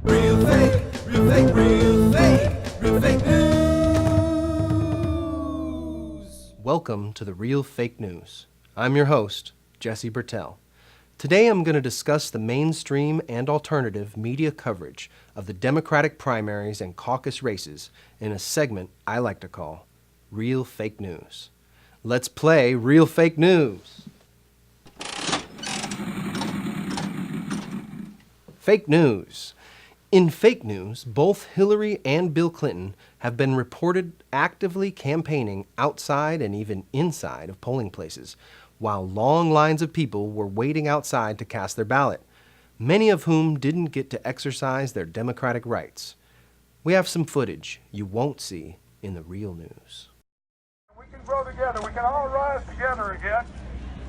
Real fake, real fake, real fake, real fake news. Welcome to the Real Fake News. I'm your host, Jesse Bertel. Today I'm going to discuss the mainstream and alternative media coverage of the Democratic primaries and caucus races in a segment I like to call Real Fake News. Let's play Real Fake News. Fake news. In fake news, both Hillary and Bill Clinton have been reported actively campaigning outside and even inside of polling places, while long lines of people were waiting outside to cast their ballot, many of whom didn't get to exercise their democratic rights. We have some footage you won't see in the real news. We can grow together. We can all rise together again.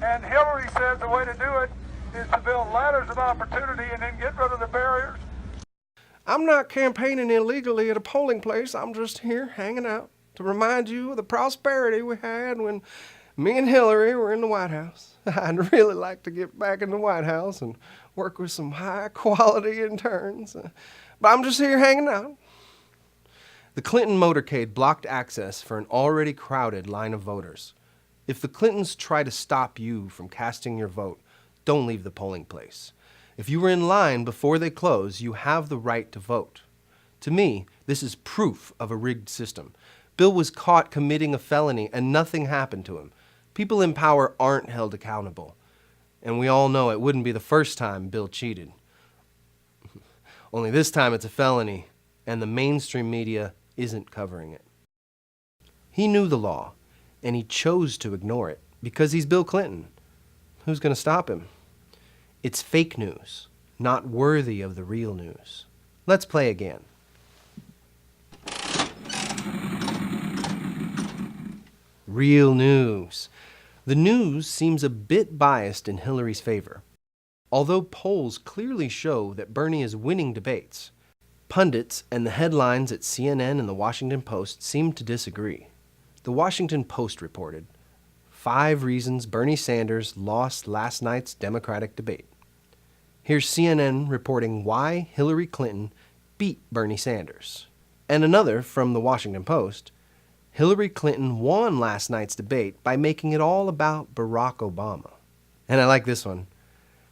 And Hillary says the way to do it is to build ladders of opportunity and then get rid of the barriers. I'm not campaigning illegally at a polling place. I'm just here hanging out to remind you of the prosperity we had when me and Hillary were in the White House. I'd really like to get back in the White House and work with some high-quality interns. But I'm just here hanging out. The Clinton motorcade blocked access for an already crowded line of voters. If the Clintons try to stop you from casting your vote, don't leave the polling place. If you were in line before they close, you have the right to vote. To me, this is proof of a rigged system. Bill was caught committing a felony and nothing happened to him. People in power aren't held accountable. And we all know it wouldn't be the first time Bill cheated. Only this time it's a felony, and the mainstream media isn't covering it. He knew the law, and he chose to ignore it because he's Bill Clinton. Who's going to stop him? It's fake news, not worthy of the real news. Let's play again. Real news. The news seems a bit biased in Hillary's favor. Although polls clearly show that Bernie is winning debates, pundits and the headlines at CNN and the Washington Post seem to disagree. The Washington Post reported, 5 reasons Bernie Sanders lost last night's Democratic debate. Here's CNN reporting why Hillary Clinton beat Bernie Sanders. And another from the Washington Post, Hillary Clinton won last night's debate by making it all about Barack Obama. And I like this one,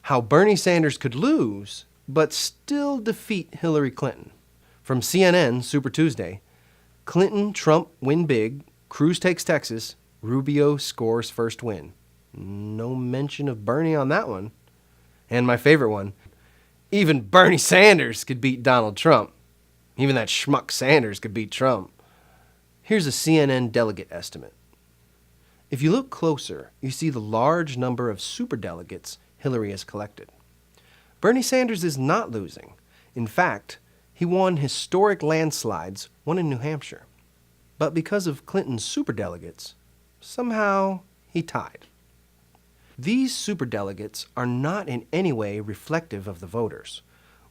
how Bernie Sanders could lose, but still defeat Hillary Clinton. From CNN, Super Tuesday, Clinton, Trump win big, Cruz takes Texas, Rubio scores first win. No mention of Bernie on that one. And my favorite one, even Bernie Sanders could beat Donald Trump. Even that schmuck Sanders could beat Trump. Here's a CNN delegate estimate. If you look closer, you see the large number of superdelegates Hillary has collected. Bernie Sanders is not losing. In fact, he won historic landslides, one in New Hampshire. But because of Clinton's superdelegates, somehow he tied. These superdelegates are not in any way reflective of the voters,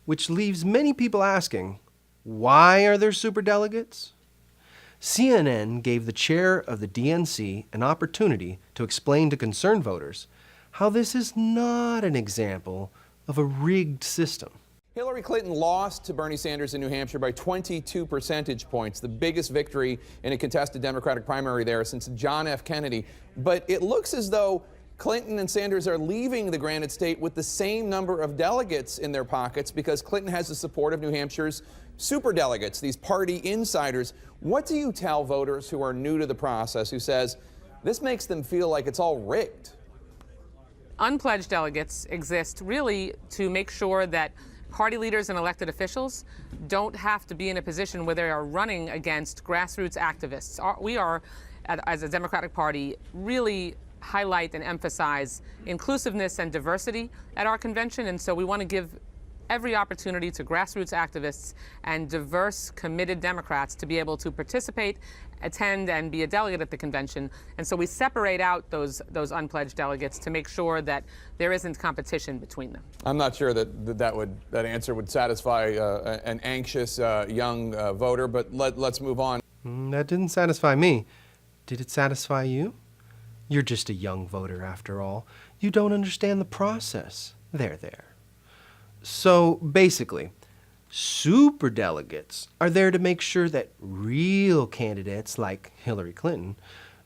which leaves many people asking, why are there superdelegates? CNN gave the chair of the DNC an opportunity to explain to concerned voters how this is not an example of a rigged system. Hillary Clinton lost to Bernie Sanders in New Hampshire by 22 percentage points, the biggest victory in a contested Democratic primary there since John F. Kennedy. But it looks as though Clinton and Sanders are leaving the granite state with the same number of delegates in their pockets because Clinton has the support of New Hampshire's superdelegates, these party insiders. What do you tell voters who are new to the process who says this makes them feel like it's all rigged? Unpledged delegates exist really to make sure that party leaders and elected officials don't have to be in a position where they are running against grassroots activists. We are, as a Democratic Party, really highlight and emphasize inclusiveness and diversity at our convention, and so we want to give every opportunity to grassroots activists and diverse, committed Democrats to be able to participate, attend, and be a delegate at the convention. And so we separate out those unpledged delegates to make sure that there isn't competition between them. I'm not sure that answer would satisfy an anxious young voter, but let's move on. That didn't satisfy me. Did it satisfy you? You're just a young voter after all. You don't understand the process. There. So basically, Superdelegates are there to make sure that real candidates like Hillary Clinton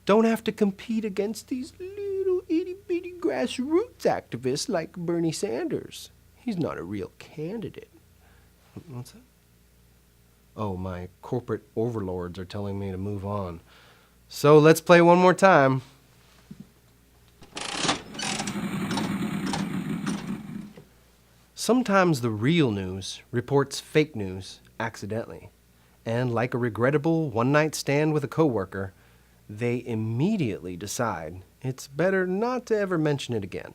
don't have to compete against these little itty-bitty grassroots activists like Bernie Sanders. He's not a real candidate. What's that? Oh, my corporate overlords are telling me to move on. So let's play one more time. Sometimes the real news reports fake news accidentally, and like a regrettable one-night stand with a coworker, they immediately decide it's better not to ever mention it again.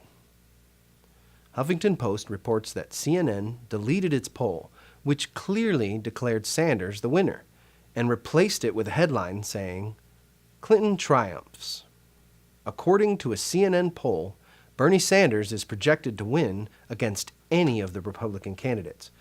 Huffington Post reports that CNN deleted its poll, which clearly declared Sanders the winner, and replaced it with a headline saying, "Clinton triumphs." According to a CNN poll, Bernie Sanders is projected to win against any of the Republican candidates.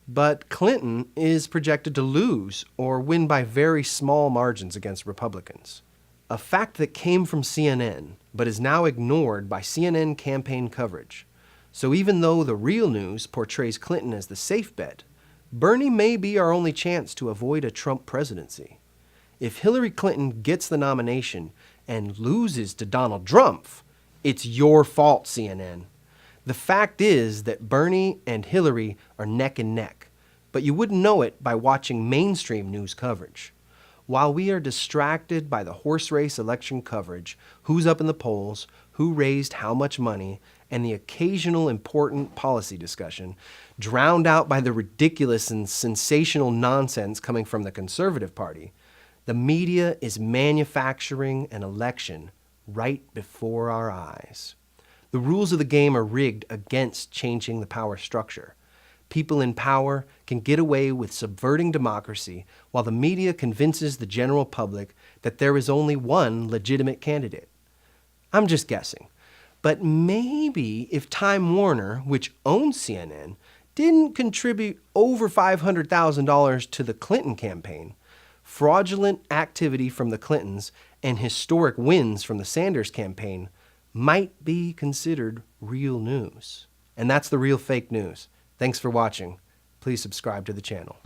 But Clinton is projected to lose or win by very small margins against Republicans. A fact that came from CNN, but is now ignored by CNN campaign coverage. So even though the real news portrays Clinton as the safe bet, Bernie may be our only chance to avoid a Trump presidency. If Hillary Clinton gets the nomination and loses to Donald Trump, it's your fault, CNN. The fact is that Bernie and Hillary are neck and neck, but you wouldn't know it by watching mainstream news coverage. While we are distracted by the horse race election coverage, who's up in the polls, who raised how much money, and the occasional important policy discussion, drowned out by the ridiculous and sensational nonsense coming from the Conservative Party, the media is manufacturing an election right before our eyes. The rules of the game are rigged against changing the power structure. People in power can get away with subverting democracy while the media convinces the general public that there is only one legitimate candidate. I'm just guessing. But maybe if Time Warner, which owns CNN, didn't contribute over $500,000 to the Clinton campaign, fraudulent activity from the Clintons and historic wins from the Sanders campaign might be considered real news. And that's the real fake news. Thanks for watching. Please subscribe to the channel.